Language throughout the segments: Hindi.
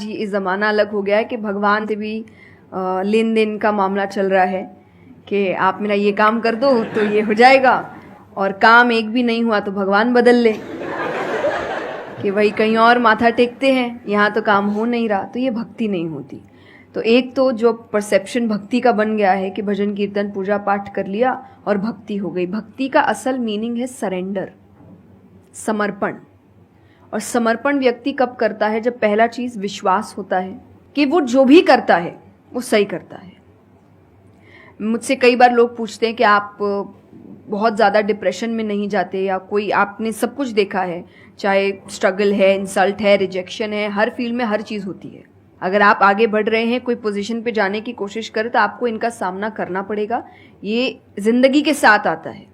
आज ये ज़माना अलग हो गया है कि भगवान से भी लेन देन का मामला चल रहा है कि आप मेरा ये काम कर दो तो ये हो जाएगा, और काम एक भी नहीं हुआ तो भगवान बदल ले कि भाई कहीं और माथा टेकते हैं, यहाँ तो काम हो नहीं रहा। तो ये भक्ति नहीं होती। तो एक तो जो परसेप्शन भक्ति का बन गया है कि भजन कीर्तन पूजा पाठ कर लिया और भक्ति हो गई। भक्ति का असल मीनिंग है सरेंडर, समर्पण। और समर्पण व्यक्ति कब करता है? जब पहला चीज विश्वास होता है कि वो जो भी करता है वो सही करता है। मुझसे कई बार लोग पूछते हैं कि आप बहुत ज़्यादा डिप्रेशन में नहीं जाते, या कोई आपने सब कुछ देखा है, चाहे स्ट्रगल है, इंसल्ट है, रिजेक्शन है, हर फील्ड में हर चीज़ होती है। अगर आप आगे बढ़ रहे हैं, कोई पोजीशन पे जाने की कोशिश करें तो आपको इनका सामना करना पड़ेगा। ये जिंदगी के साथ आता है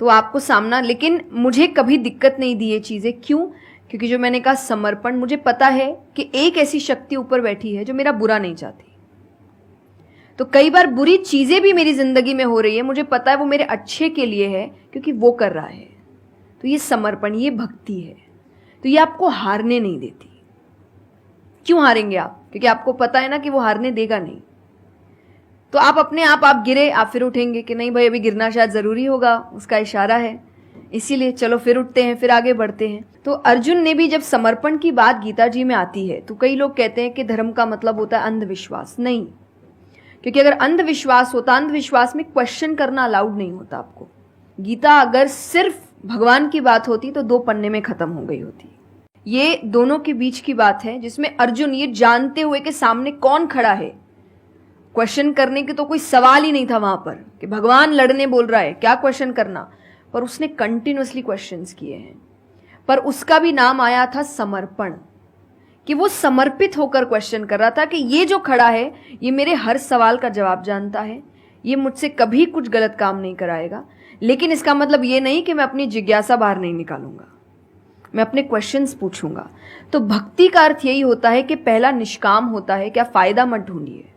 तो आपको सामना, लेकिन मुझे कभी दिक्कत नहीं दी ये चीज़ें। क्यों? क्योंकि जो मैंने कहा समर्पण, मुझे पता है कि एक ऐसी शक्ति ऊपर बैठी है जो मेरा बुरा नहीं चाहती। तो कई बार बुरी चीज़ें भी मेरी ज़िंदगी में हो रही है, मुझे पता है वो मेरे अच्छे के लिए है क्योंकि वो कर रहा है। तो ये समर्पण, ये भक्ति है। तो ये आपको हारने नहीं देती। क्यों हारेंगे आप? क्योंकि आपको पता है ना कि वो हारने देगा नहीं। तो आप अपने आप गिरे, आप फिर उठेंगे कि नहीं भाई अभी गिरना शायद ज़रूरी होगा, उसका इशारा है, इसीलिए चलो फिर उठते हैं, फिर आगे बढ़ते हैं। तो अर्जुन ने भी जब समर्पण की बात गीता जी में आती है तो कई लोग कहते हैं कि धर्म का मतलब होता है अंधविश्वास। नहीं, क्योंकि अगर अंधविश्वास होता, अंधविश्वास में क्वेश्चन करना अलाउड नहीं होता आपको। गीता अगर सिर्फ भगवान की बात होती तो 2 पन्ने में खत्म हो गई होती। ये दोनों के बीच की बात है जिसमें अर्जुन ये जानते हुए कि सामने कौन खड़ा है, क्वेश्चन करने की तो कोई सवाल ही नहीं था वहां पर कि भगवान लड़ने बोल रहा है, क्या क्वेश्चन करना, पर उसने कंटिन्यूअसली क्वेश्चंस किए हैं। पर उसका भी नाम आया था समर्पण, कि वो समर्पित होकर क्वेश्चन कर रहा था कि ये जो खड़ा है ये मेरे हर सवाल का जवाब जानता है, ये मुझसे कभी कुछ गलत काम नहीं कराएगा, लेकिन इसका मतलब ये नहीं कि मैं अपनी जिज्ञासा बाहर नहीं निकालूंगा, मैं अपने क्वेश्चंस पूछूंगा। तो भक्ति का अर्थ यही होता है कि पहला निष्काम होता है। क्या फायदा मत ढूंढिए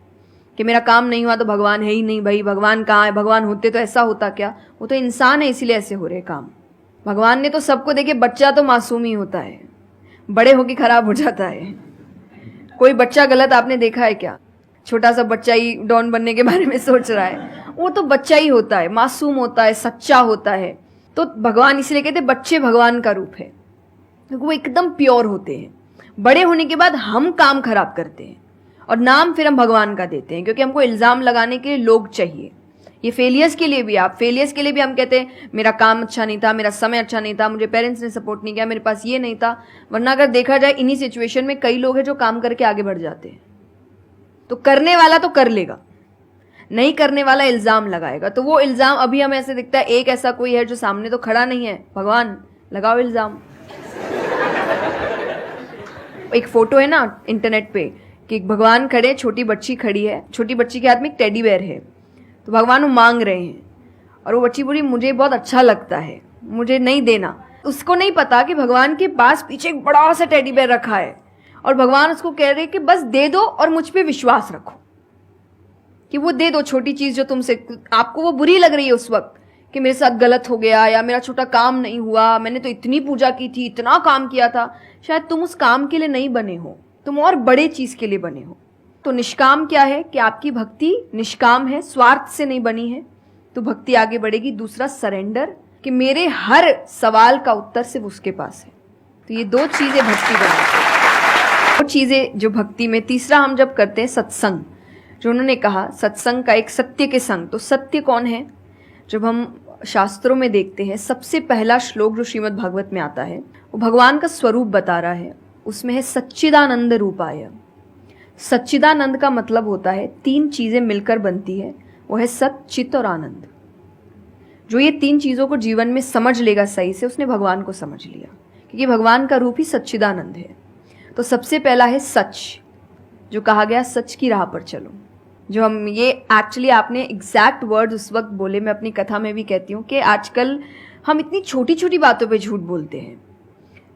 कि मेरा काम नहीं हुआ तो भगवान है ही नहीं। भाई भगवान कहाँ है? भगवान होते तो ऐसा होता क्या? वो तो इंसान है इसीलिए ऐसे हो रहे काम। भगवान ने तो सबको देखे, बच्चा तो मासूम ही होता है, बड़े होके खराब हो जाता है। कोई बच्चा गलत आपने देखा है क्या? छोटा सा बच्चा ही डॉन बनने के बारे में सोच रहा है, वो तो बच्चा ही होता है, मासूम होता है, सच्चा होता है। तो भगवान इसलिए कहते बच्चे भगवान का रूप है, क्योंकि वो एकदम प्योर होते हैं। बड़े होने के बाद हम काम खराब करते हैं और नाम फिर हम भगवान का देते हैं, क्योंकि हमको इल्जाम लगाने के लिए लोग चाहिए। ये फेलियर्स के लिए भी, आप फेलियर्स के लिए भी हम कहते हैं मेरा काम अच्छा नहीं था, मेरा समय अच्छा नहीं था, मुझे पेरेंट्स ने सपोर्ट नहीं किया, मेरे पास ये नहीं था। वरना अगर देखा जाए इन्हीं सिचुएशन में कई लोग हैं जो काम करके आगे बढ़ जाते हैं। तो करने वाला तो कर लेगा, नहीं करने वाला इल्जाम लगाएगा। तो वो इल्जाम अभी हमें ऐसे दिखता है एक ऐसा कोई है जो सामने तो खड़ा नहीं है, भगवान लगाओ इल्जाम। एक फोटो है ना इंटरनेट पे कि भगवान खड़े, छोटी बच्ची खड़ी है, छोटी बच्ची के हाथ में एक टेडी बेयर है, तो भगवान वो मांग रहे हैं और वो बच्ची बोली मुझे बहुत अच्छा लगता है, मुझे नहीं देना। उसको नहीं पता कि भगवान के पास पीछे एक बड़ा सा टेडी बेयर रखा है और भगवान उसको कह रहे कि बस दे दो और मुझ पे विश्वास रखो कि वो दे दो छोटी चीज जो तुमसे, आपको वो बुरी लग रही है उस वक्त कि मेरे साथ गलत हो गया या मेरा छोटा काम नहीं हुआ, मैंने तो इतनी पूजा की थी, इतना काम किया था। शायद तुम उस काम के लिए नहीं बने हो, तुम और बड़े चीज के लिए बने हो। तो निष्काम क्या है कि आपकी भक्ति निष्काम है, स्वार्थ से नहीं बनी है, तो भक्ति आगे बढ़ेगी। दूसरा सरेंडर, कि मेरे हर सवाल का उत्तर सिर्फ उसके पास है। तो ये 2 चीजें भक्ति बनाती है, 2 चीजें जो भक्ति में। तीसरा हम जब करते हैं सत्संग, जो उन्होंने कहा सत्संग का एक सत्य के संग। तो सत्य कौन है? जब हम शास्त्रों में देखते हैं सबसे पहला श्लोक जो श्रीमद् भागवत में आता है वो भगवान का स्वरूप बता रहा है। उसमें है सच्चिदानंद रूपाय। सच्चिदानंद का मतलब होता है 3 चीजें मिलकर बनती है, वो है सत, चित और आनंद। जो ये 3 चीजों को जीवन में समझ लेगा सही से, उसने भगवान को समझ लिया, क्योंकि भगवान का रूप ही सच्चिदानंद है। तो सबसे पहला है सच, जो कहा गया सच की राह पर चलो। जो हम ये एक्चुअली आपने एग्जैक्ट वर्ड उस वक्त बोले, मैं अपनी कथा में भी कहती हूँ कि आजकल हम इतनी छोटी छोटी बातों पे झूठ बोलते हैं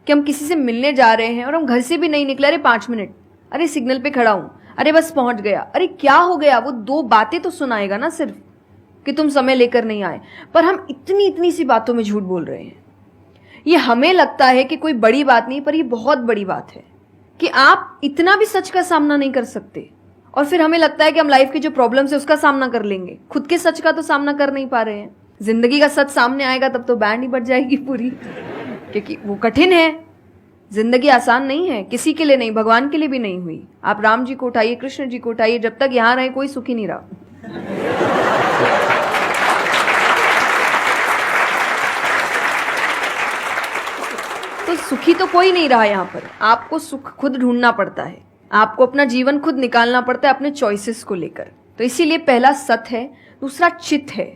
कि हम किसी से मिलने जा रहे हैं और हम घर से भी नहीं निकले, अरे 5 मिनट, अरे सिग्नल पे खड़ा हूँ, अरे बस पहुंच गया, अरे क्या हो गया, वो 2 बातें तो सुनाएगा ना सिर्फ कि तुम समय लेकर नहीं आए। पर हम इतनी इतनी सी बातों में झूठ बोल रहे हैं। ये हमें लगता है कि कोई बड़ी बात नहीं, पर ये बहुत बड़ी बात है कि आप इतना भी सच का सामना नहीं कर सकते, और फिर हमें लगता है कि हम लाइफ के जो प्रॉब्लम्स है उसका सामना कर लेंगे, खुद के सच का तो सामना कर नहीं पा रहे हैं। जिंदगी का सच सामने आएगा तब तो बैंड ही बज जाएगी पूरी, क्योंकि वो कठिन है। जिंदगी आसान नहीं है, किसी के लिए नहीं, भगवान के लिए भी नहीं हुई। आप राम जी को उठाइए, कृष्ण जी को उठाइए, जब तक यहां रहे कोई सुखी नहीं रहा। तो सुखी तो कोई नहीं रहा यहां पर। आपको सुख खुद ढूंढना पड़ता है, आपको अपना जीवन खुद निकालना पड़ता है अपने चॉइसेस को लेकर। तो इसीलिए पहला सत है। दूसरा चित है,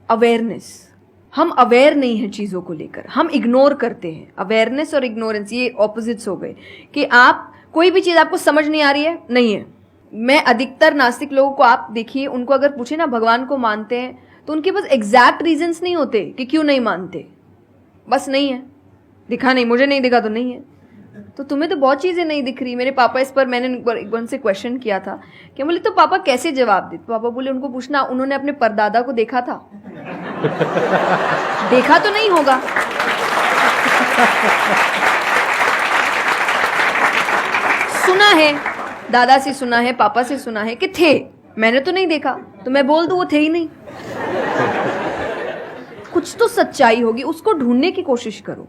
अवेयरनेस। हम अवेयर नहीं है चीजों को लेकर, हम इग्नोर करते हैं। अवेयरनेस और इग्नोरेंस ये ऑपोजिट्स हो गए, कि आप कोई भी चीज आपको समझ नहीं आ रही है, नहीं है। मैं अधिकतर नास्तिक लोगों को आप देखिए, उनको अगर पूछे ना भगवान को मानते हैं, तो उनके पास एग्जैक्ट रीजंस नहीं होते कि क्यों नहीं मानते। बस नहीं है, दिखा नहीं, मुझे नहीं दिखा तो नहीं है। तो तुम्हें तो बहुत चीजें नहीं दिख रही। मेरे पापा इस पर मैंने एक बार उनसे क्वेश्चन किया था कि बोले तो पापा कैसे जवाब दे। पापा बोले उनको पूछना उन्होंने अपने परदादा को देखा था। देखा तो नहीं होगा, सुना है, दादा से सुना है, पापा से सुना है कि थे, मैंने तो नहीं देखा। तो मैं बोल दूं वो थे ही नहीं। कुछ तो सच्चाई होगी, उसको ढूंढने की कोशिश करो।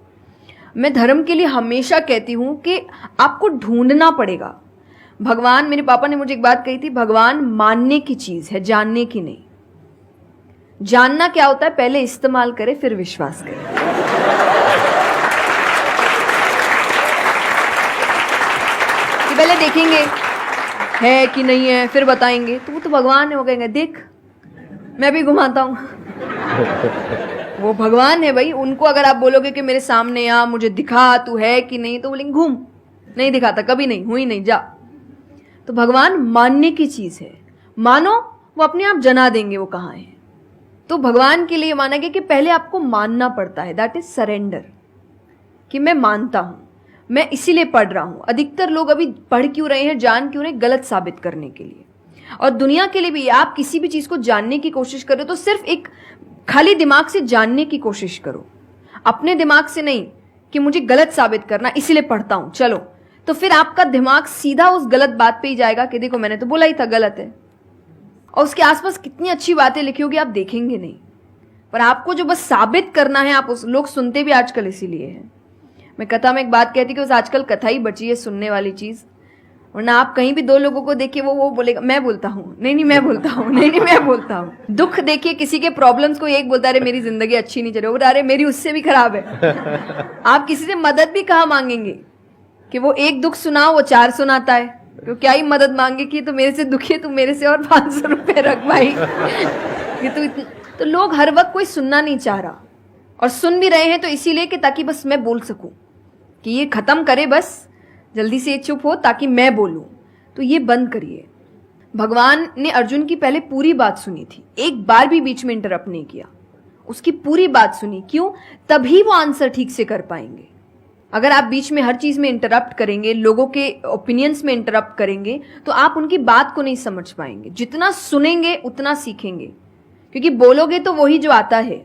मैं धर्म के लिए हमेशा कहती हूं कि आपको ढूंढना पड़ेगा। भगवान, मेरे पापा ने मुझे एक बात कही थी, भगवान मानने की चीज है, जानने की नहीं। जानना क्या होता है, पहले इस्तेमाल करे फिर विश्वास करे। कि पहले देखेंगे है कि नहीं है, फिर बताएंगे। तो वो तो भगवान है, वो कहेंगे देख मैं भी घुमाता हूं। वो भगवान है भाई। उनको अगर आप बोलोगे कि मेरे सामने आ, मुझे दिखा तू है कि नहीं, तो बोलेंगे घूम, नहीं दिखाता, कभी नहीं हुई, नहीं जा। तो भगवान मानने की चीज है, मानो वो अपने आप जना देंगे वो कहाँ है। तो भगवान के लिए माना गया कि पहले आपको मानना पड़ता है, दैट इज सरेंडर, कि मैं मानता हूं, मैं इसीलिए पढ़ रहा हूं। अधिकतर लोग अभी पढ़ क्यों रहे हैं, जान क्यों रहे, गलत साबित करने के लिए। और दुनिया के लिए भी, आप किसी भी चीज को जानने की कोशिश करो तो सिर्फ एक खाली दिमाग से जानने की कोशिश करो, अपने दिमाग से नहीं कि मुझे गलत साबित करना इसीलिए पढ़ता हूं चलो। तो फिर आपका दिमाग सीधा उस गलत बात पे ही जाएगा कि देखो मैंने तो बोला ही था गलत है। और उसके आसपास कितनी अच्छी बातें लिखी होगी आप देखेंगे नहीं, पर आपको जो बस साबित करना है, आप उस लोग सुनते भी आजकल इसीलिए हैं। मैं कथा में एक बात कहती कि उस आजकल कथा ही बची है सुनने वाली चीज, वरना आप कहीं भी दो लोगों को देखिए वो बोलेगा मैं बोलता हूँ, नहीं मैं बोलता हूँ, नहीं मैं बोलता हूँ। दुख देखिए किसी के, प्रॉब्लम्स को एक बोलता है अरे मेरी जिंदगी अच्छी नहीं चल रही, अरे मेरी उससे भी खराब है। आप किसी से मदद भी कहाँ मांगेंगे कि वो एक दुख सुनाओ वो 4 सुनाता है, तो क्या ही मदद मांगे कि तो मेरे से दुखी है, तू मेरे से और 500 रुपए रख भाई। ये तो लोग हर वक्त कोई सुनना नहीं चाह रहा, और सुन भी रहे हैं तो इसीलिए कि ताकि बस मैं बोल सकूं, कि ये खत्म करे बस जल्दी से चुप हो ताकि मैं बोलूं। तो ये बंद करिए। भगवान ने अर्जुन की पहले पूरी बात सुनी थी, एक बार भी बीच में इंटरप्ट नहीं किया, उसकी पूरी बात सुनी। क्यों? तभी वो आंसर ठीक से कर पाएंगे। अगर आप बीच में हर चीज में इंटरप्ट करेंगे, लोगों के ओपिनियंस में इंटरप्ट करेंगे, तो आप उनकी बात को नहीं समझ पाएंगे। जितना सुनेंगे उतना सीखेंगे, क्योंकि बोलोगे तो वही जो आता है,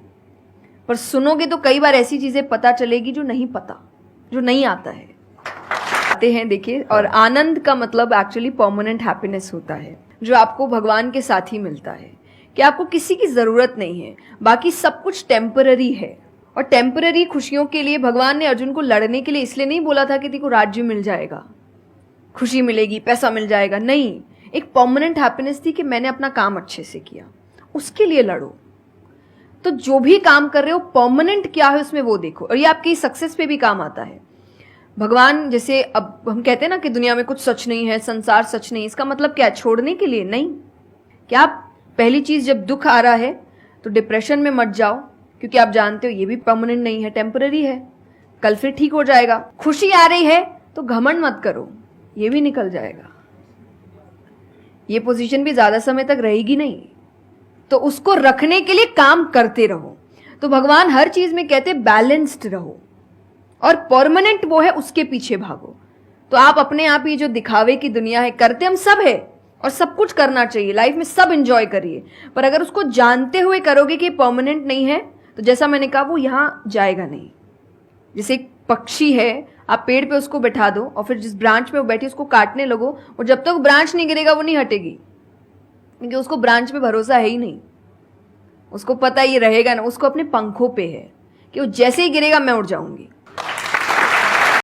पर सुनोगे तो कई बार ऐसी चीजें पता चलेगी जो नहीं पता, जो नहीं आता है। आते हैं देखिए, और आनंद का मतलब एक्चुअली परमानेंट हैप्पीनेस होता है, जो आपको भगवान के साथ ही मिलता है, कि आपको किसी की जरूरत नहीं है, बाकी सब कुछ टेम्पररी है। और टेम्पररी खुशियों के लिए भगवान ने अर्जुन को लड़ने के लिए इसलिए नहीं बोला था कि तेको राज्य मिल जाएगा, खुशी मिलेगी, पैसा मिल जाएगा, नहीं। एक परमानेंट हैप्पीनेस थी कि मैंने अपना काम अच्छे से किया, उसके लिए लड़ो। तो जो भी काम कर रहे हो परमानेंट क्या है उसमें वो देखो, और ये आपकी सक्सेस पे भी काम आता है। भगवान जैसे अब हम कहते हैं ना कि दुनिया में कुछ सच नहीं है, संसार सच नहीं, इसका मतलब क्या है? छोड़ने के लिए नहीं। क्या आप पहली चीज, जब दुख आ रहा है तो डिप्रेशन में मत जाओ, क्योंकि आप जानते हो ये भी परमानेंट नहीं है, टेम्पररी है, कल फिर ठीक हो जाएगा। खुशी आ रही है तो घमंड मत करो, ये भी निकल जाएगा, ये पोजीशन भी ज्यादा समय तक रहेगी नहीं, तो उसको रखने के लिए काम करते रहो। तो भगवान हर चीज में कहते बैलेंस्ड रहो, और परमानेंट वो है उसके पीछे भागो। तो आप अपने आप ही जो दिखावे की दुनिया है, करते हम सब है और सब कुछ करना चाहिए लाइफ में, सब एंजॉय करिए, पर अगर उसको जानते हुए करोगे कि परमानेंट नहीं है, तो जैसा मैंने कहा वो यहां जाएगा नहीं। जैसे एक पक्षी है, आप पेड़ पे उसको बैठा दो और फिर जिस ब्रांच में वो बैठी उसको काटने लगो, और जब तक ब्रांच नहीं गिरेगा वो नहीं हटेगी, क्योंकि उसको ब्रांच पे भरोसा है ही नहीं। उसको पता ये रहेगा ना, उसको अपने पंखों पे है कि वो जैसे ही गिरेगा मैं उड़ जाऊंगी।